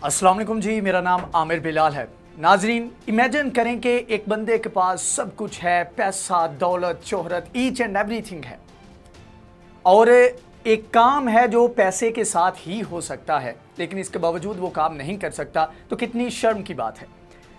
अस्सलाम वालेकुम जी, मेरा नाम आमिर बिलाल है। नाजरीन, इमेजिन करें कि एक बंदे के पास सब कुछ है, पैसा, दौलत, शोहरत, ईच एंड एवरीथिंग है, और एक काम है जो पैसे के साथ ही हो सकता है, लेकिन इसके बावजूद वो काम नहीं कर सकता, तो कितनी शर्म की बात है।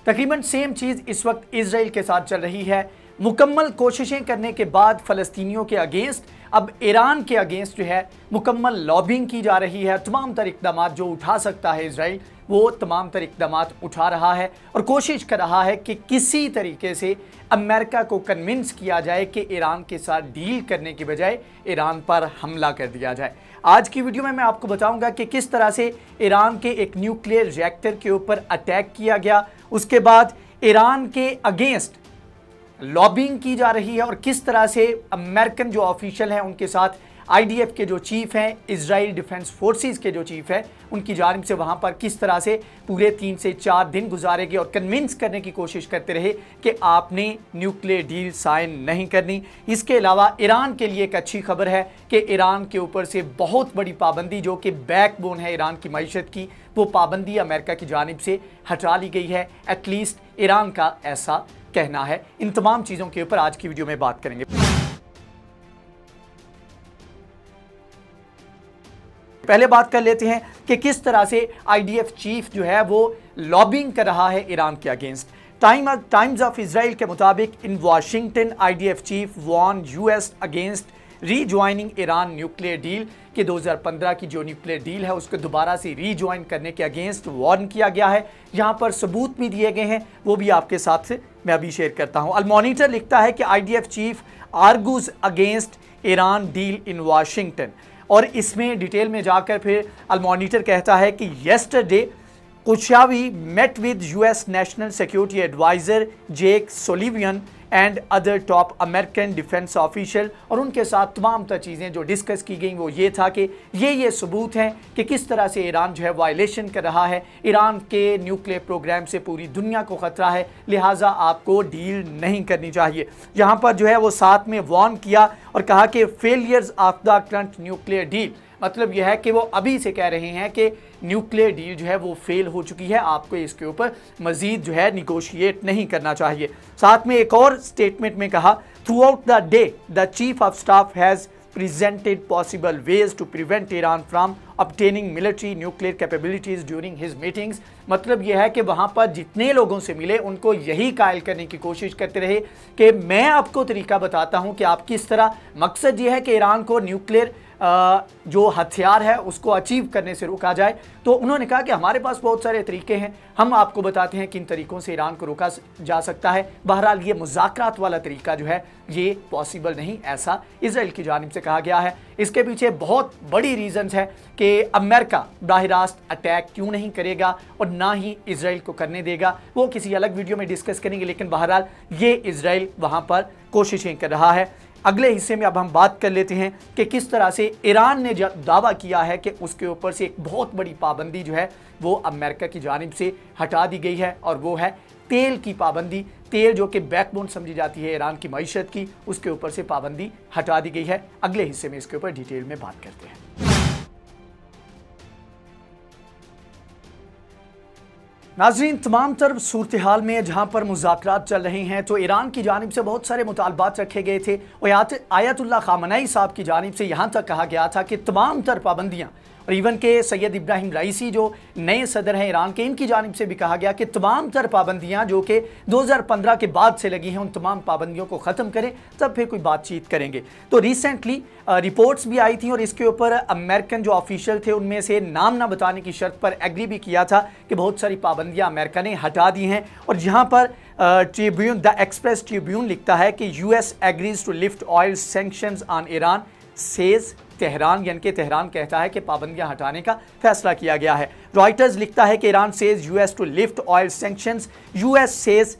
तकरीबन सेम चीज़ इस वक्त इजराइल के साथ चल रही है। मुकम्मल कोशिशें करने के बाद फ़लस्तीनियों के अगेंस्ट अब ईरान के अगेंस्ट जो है मुकम्मल लॉबिंग की जा रही है। तमाम तर इक़दाम जो उठा सकता है इजराइल, वो तमाम तर इक़दाम उठा रहा है और कोशिश कर रहा है कि किसी तरीके से अमेरिका को कन्विंस किया जाए कि ईरान के साथ डील करने की बजाय ईरान पर हमला कर दिया जाए। आज की वीडियो में मैं आपको बताऊंगा कि किस तरह से ईरान के एक न्यूक्लियर रिएक्टर के ऊपर अटैक किया गया, उसके बाद ईरान के अगेंस्ट लॉबिंग की जा रही है और किस तरह से अमेरिकन जो ऑफिशियल हैं उनके साथ आईडीएफ के जो चीफ हैं, इजराइल डिफेंस फोर्सेस के जो चीफ हैं, उनकी जानिब से वहां पर किस तरह से पूरे 3 से 4 दिन गुजारे गए और कन्विंस करने की कोशिश करते रहे कि आपने न्यूक्लियर डील साइन नहीं करनी। इसके अलावा ईरान के लिए एक अच्छी खबर है कि ईरान के ऊपर से बहुत बड़ी पाबंदी जो कि बैकबोन है ईरान की मईशत की, वो पाबंदी अमेरिका की जानिब से हटा ली गई है। एटलीस्ट ईरान का ऐसा कहना है। इन तमाम चीज़ों के ऊपर आज की वीडियो में बात करेंगे। पहले बात कर लेते हैं कि किस तरह से आईडीएफ चीफ जो है वो लॉबिंग कर रहा है ईरान के अगेंस्ट। टाइम्स ऑफ इजराइल के मुताबिक in Washington IDF chief warn US against rejoining Iran nuclear deal कि 2015 की जो न्यूक्लियर डील है उसको दोबारा से रीज्वाइन करने के अगेंस्ट वार्न किया गया है। यहाँ पर सबूत भी दिए गए हैं, वो भी आपके साथ मैं अभी शेयर करता हूँ। अल मॉनिटर लिखता है कि IDF chief argues against Iran deal in Washington, और इसमें डिटेल में जाकर फिर अल मॉनिटर कहता है कि yesterday Kochavi met with US national security adviser Jake Sullivan and other top American defence official, और उनके साथ तमाम तर चीज़ें जो डिस्कस की गई वो ये था कि ये सबूत हैं कि किस तरह से ईरान जो है वायलेशन कर रहा है। ईरान के न्यूक्लियर प्रोग्राम से पूरी दुनिया को ख़तरा है, लिहाजा आपको डील नहीं करनी चाहिए। यहाँ पर जो है वो साथ में वार्न किया और कहा कि failures of the current nuclear deal, मतलब यह है कि वो अभी से कह रहे हैं कि न्यूक्लियर डील जो है वो फेल हो चुकी है, आपको इसके ऊपर मजीद जो है निगोशिएट नहीं करना चाहिए। साथ में एक और स्टेटमेंट में कहा, through out the day the chief of staff has presented possible ways to prevent Iran from obtaining military nuclear capabilities during his meetings। मतलब यह है कि वहाँ पर जितने लोगों से मिले उनको यही कायल करने की कोशिश करते रहे कि मैं आपको तरीका बताता हूँ कि आप किस तरह, मकसद ये है कि ईरान को न्यूक्लियर जो हथियार है उसको अचीव करने से रोका जाए। तो उन्होंने कहा कि हमारे पास बहुत सारे तरीके हैं, हम आपको बताते हैं किन तरीकों से ईरान को रोका जा सकता है। बहरहाल ये मुज़ाकरात वाला तरीका जो है ये पॉसिबल नहीं, ऐसा इजराइल की जानिब से कहा गया है। इसके पीछे बहुत बड़ी रीजंस है कि अमेरिका बाहिर रास्त अटैक क्यों नहीं करेगा और ना ही इजराइल को करने देगा, वो किसी अलग वीडियो में डिस्कस करेंगे, लेकिन बहरहाल ये इजराइल वहाँ पर कोशिशें कर रहा है। अगले हिस्से में अब हम बात कर लेते हैं कि किस तरह से ईरान ने दावा किया है कि उसके ऊपर से एक बहुत बड़ी पाबंदी जो है वो अमेरिका की जानिब से हटा दी गई है, और वो है तेल की पाबंदी। तेल जो कि बैकबोन समझी जाती है ईरान की मईशत की, उसके ऊपर से पाबंदी हटा दी गई है। अगले हिस्से में इसके ऊपर डिटेल में बात करते हैं। नाज़रीन, तमाम तरफ सूरत हाल में जहाँ पर मुज़ाकरात चल रहे हैं तो ईरान की जानिब से बहुत सारे मुतालबात रखे गए थे और आयतुल्लाह ख़ामनेई साहब की जानिब से यहाँ तक कहा गया था कि तमाम तर पाबंदियाँ, और इवन के सैयद इब्राहिम राइसी जो नए सदर हैं ईरान के, इनकी जानिब से भी कहा गया कि तमाम तर पाबंदियाँ जो कि 2015 के बाद से लगी हैं उन तमाम पाबंदियों को ख़त्म करें, तब फिर कोई बातचीत करेंगे। तो रिसेंटली रिपोर्ट्स भी आई थी और इसके ऊपर अमेरिकन जो ऑफिशियल थे उनमें से नाम ना बताने की शर्त पर एग्री भी किया था कि बहुत सारी पाबंदियाँ अमेरिका ने हटा दी हैं। और यहाँ पर ट्रिब्यून, द एक्सप्रेस ट्रिब्यून लिखता है कि US agrees to lift oil sanctions on Iran says Tehran, यानी कि तेहरान कहता है कि पाबंदियां हटाने का फैसला किया गया है। रॉयटर्स लिखता है कि Iran says US to lift oil sanctions, US says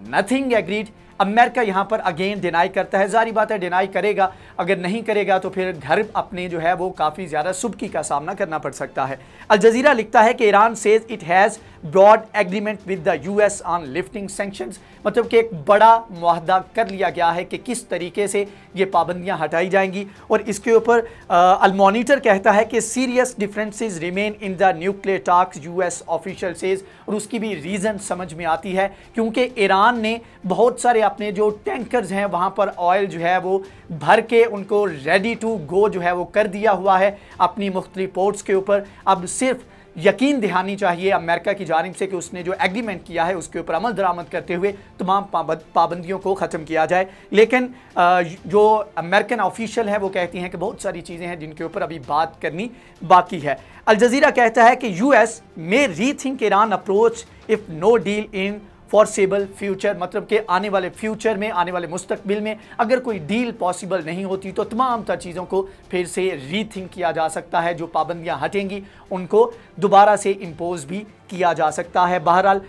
nothing agreed America यहाँ पर अगेन डिनाई करता है। जारी बात है डिनाई करेगा, अगर नहीं करेगा तो फिर घर अपने जो है वो काफ़ी ज़्यादा सुबकी का सामना करना पड़ सकता है। अल जज़ीरा लिखता है कि Iran says it has broad agreement with the US on lifting sanctions, मतलब कि एक बड़ा मुआहदा कर लिया गया है कि किस तरीके से ये पाबंदियां हटाई जाएंगी। और इसके ऊपर अल मॉनिटर कहता है कि serious differences remain in the nuclear talks, US official says. और उसकी भी रीज़न समझ में आती है क्योंकि ईरान ने बहुत सारे अपने जो टैंकर्स हैं वहाँ पर ऑयल जो है वो भर के उनको रेडी टू गो जो है वो कर दिया हुआ है अपनी मुख्तलिफ पोर्ट्स के ऊपर। अब सिर्फ यकीन दिहानी चाहिए अमेरिका की जानिब से कि उसने जो एग्रीमेंट किया है उसके ऊपर अमल दरामद करते हुए तमाम पाबंदियों को ख़त्म किया जाए। लेकिन जो अमेरिकन ऑफिशियल है वो कहती हैं कि बहुत सारी चीज़ें हैं जिनके ऊपर अभी बात करनी बाकी है। अल जज़ीरा कहता है कि US may rethink Iran approach if no deal in foreseeable future, मतलब कि आने वाले फ्यूचर में, आने वाले मुस्तकबिल में अगर कोई डील पॉसिबल नहीं होती तो तमाम तर चीज़ों को फिर से रीथिंक किया जा सकता है। जो पाबंदियां हटेंगी उनको दोबारा से इम्पोज भी किया जा सकता है। बहरहाल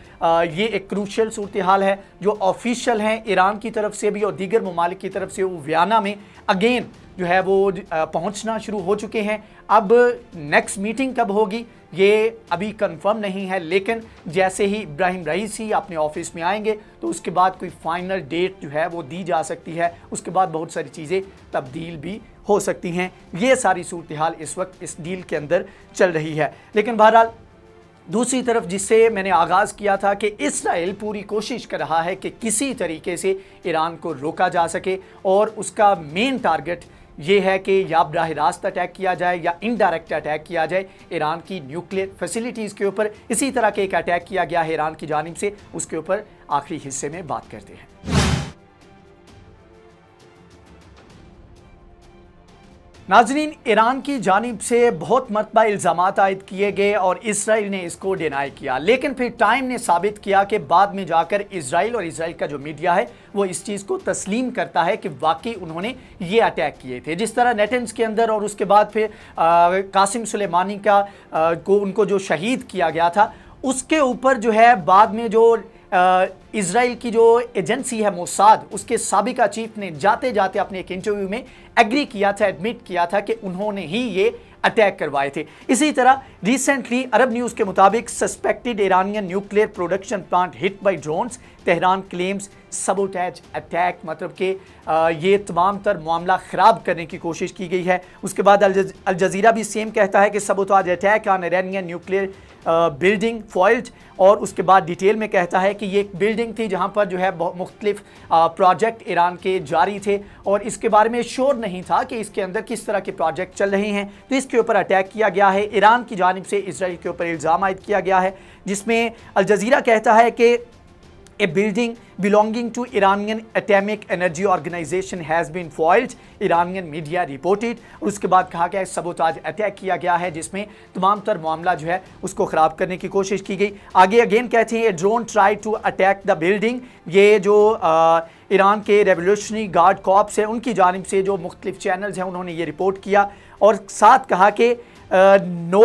ये एक क्रूशियल सूरत हाल है। जो ऑफिशियल हैं ईरान की तरफ से भी और दीगर ममालिक की तरफ से वो वियना में अगेन जो है वो पहुंचना शुरू हो चुके हैं। अब नेक्स्ट मीटिंग कब होगी ये अभी कंफर्म नहीं है, लेकिन जैसे ही इब्राहिम रईसी अपने ऑफिस में आएंगे तो उसके बाद कोई फाइनल डेट जो है वो दी जा सकती है। उसके बाद बहुत सारी चीज़ें तब्दील भी हो सकती हैं। ये सारी सूरत हाल इस वक्त इस डील के अंदर चल रही है। लेकिन बहरहाल दूसरी तरफ जिससे मैंने आगाज़ किया था कि इसराइल पूरी कोशिश कर रहा है कि किसी तरीके से ईरान को रोका जा सके और उसका मेन टारगेट ये है कि या बराह रास्त अटैक किया जाए या इनडायरेक्ट अटैक किया जाए ईरान की न्यूक्लियर फैसिलिटीज़ के ऊपर। इसी तरह के एक अटैक किया गया है ईरान की जानिब से, उसके ऊपर आखिरी हिस्से में बात करते हैं। नाज़रीन, ईरान की जानिब से बहुत मरतबा इल्ज़ामात आयद किए गए और इसराइल ने इसको डिनाई किया, लेकिन फिर टाइम ने साबित किया कि बाद में जाकर इसराइल और इसराइल का जो मीडिया है वो इस चीज़ को तस्लीम करता है कि वाकई उन्होंने ये अटैक किए थे। जिस तरह नेटेंस के अंदर और उसके बाद फिर कासिम सुलेमानी को उनको जो शहीद किया गया था उसके ऊपर जो है बाद में जो इज़राइल की जो एजेंसी है मोसाद, उसके साबिका चीफ ने जाते जाते अपने एक इंटरव्यू में एग्री किया था, एडमिट किया था कि उन्होंने ही ये अटैक करवाए थे। इसी तरह रिसेंटली अरब न्यूज़ के मुताबिक suspected Iranian nuclear production plant hit by drones, Tehran claims sabotage attack, मतलब कि ये तमाम तर मामला ख़राब करने की कोशिश की गई है। उसके बाद अल जज़ीरा भी सेम कहता है कि sabotage attack on Iranian nuclear building foiled, और उसके बाद डिटेल में कहता है कि ये एक बिल्डिंग थी जहां पर जो है मुख्तलिफ प्रोजेक्ट ईरान के जारी थे और इसके बारे में श्योर नहीं था कि इसके अंदर किस तरह के प्रोजेक्ट चल रहे हैं, तो इसके ऊपर अटैक किया गया है। ईरान की जानिब से इसराइल के ऊपर इल्ज़ाम आयद किया गया है जिसमें अल जज़ीरा कहता है कि A building belonging to Iranian Atomic Energy Organization has been foiled, Iranian media reported। और उसके बाद कहा गया सबोटाज अटैक किया गया है जिसमें तमाम तर मामला जो है उसको ख़राब करने की कोशिश की गई। आगे अगेन कहते हैं drone try to attack the building. ये जो ईरान के रेवोल्यूशनरी गार्ड कॉर्प्स है उनकी जानिब से जो मुख्तलिफ चैनल्स हैं उन्होंने ये रिपोर्ट किया और साथ कहा कि no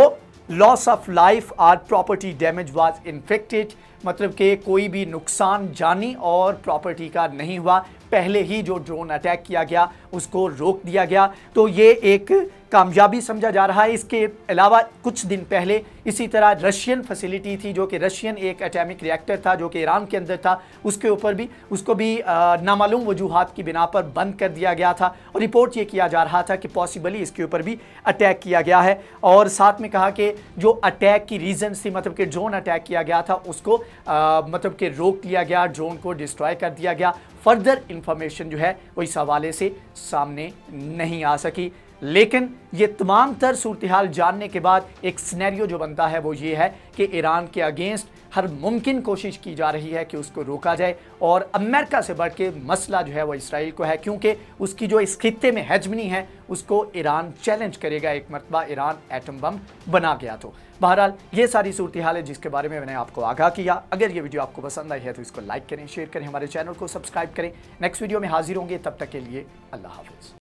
loss of life or property damage was infected, मतलब कि कोई भी नुकसान जानी और प्रॉपर्टी का नहीं हुआ, पहले ही जो ड्रोन अटैक किया गया उसको रोक दिया गया। तो ये एक कामयाबी समझा जा रहा है। इसके अलावा कुछ दिन पहले इसी तरह रशियन फैसिलिटी थी जो कि रशियन एक एटॉमिक रिएक्टर था जो कि ईरान के अंदर था, उसको भी नामालूम वजूहात की बिना पर बंद कर दिया गया था और रिपोर्ट ये किया जा रहा था कि पॉसिबली इसके ऊपर भी अटैक किया गया है। और साथ में कहा कि जो अटैक की रीज़न थी, मतलब कि ड्रोन अटैक किया गया था उसको मतलब कि रोक लिया गया, ड्रोन को डिस्ट्रॉय कर दिया गया। फर्दर इंफॉर्मेशन जो है वो इस हवाले से सामने नहीं आ सकी। लेकिन ये तमाम तर सूरत हाल जानने के बाद एक सिनेरियो जो बनता है वो ये है कि ईरान के अगेंस्ट हर मुमकिन कोशिश की जा रही है कि उसको रोका जाए और अमेरिका से बढ़ के मसला जो है वो इसराइल को है, क्योंकि उसकी जो इस खित्ते में हेजमनी है उसको ईरान चैलेंज करेगा एक मरतबा ईरान एटम बम बना गया तो। बहरहाल ये सारी सूरत हाल है जिसके बारे में मैंने आपको आगाह किया। अगर ये वीडियो आपको पसंद आई है तो इसको लाइक करें, शेयर करें, हमारे चैनल को सब्सक्राइब करें। नेक्स्ट वीडियो में हाजिर होंगे, तब तक के लिए अल्लाह हाफिज़।